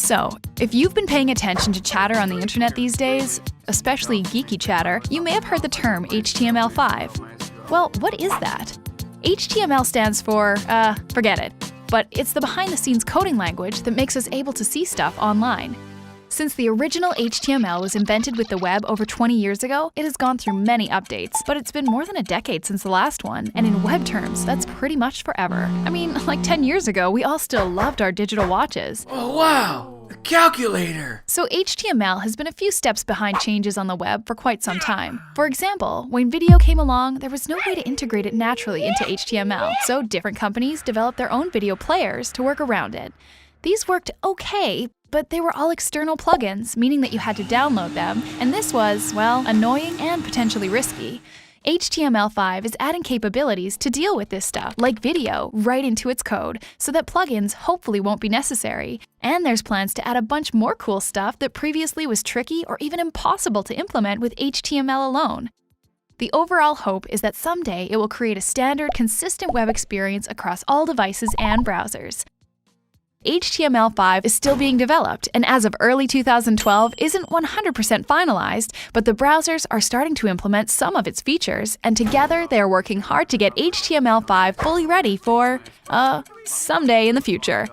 So, if you've been paying attention to chatter on the internet these days, especially geeky chatter, you may have heard the term HTML5. Well, what is that? HTML stands for, forget it. But it's the behind-the-scenes coding language that makes us able to see stuff online. Since the original HTML was invented with the web over 20 years ago, it has gone through many updates, but it's been more than a decade since the last one, and in web terms, that's pretty much forever. I mean, like 10 years ago, we all still loved our digital watches. Oh wow, a calculator! So HTML has been a few steps behind changes on the web for quite some time. For example, when video came along, there was no way to integrate it naturally into HTML, so different companies developed their own video players to work around it. These worked okay, but they were all external plugins, meaning that you had to download them, and this was, well, annoying and potentially risky. HTML5 is adding capabilities to deal with this stuff, like video, right into its code, so that plugins hopefully won't be necessary. And there's plans to add a bunch more cool stuff that previously was tricky or even impossible to implement with HTML alone. The overall hope is that someday it will create a standard, consistent web experience across all devices and browsers. HTML5 is still being developed, and as of early 2012 isn't 100% finalized, but the browsers are starting to implement some of its features, and together they are working hard to get HTML5 fully ready for, someday in the future.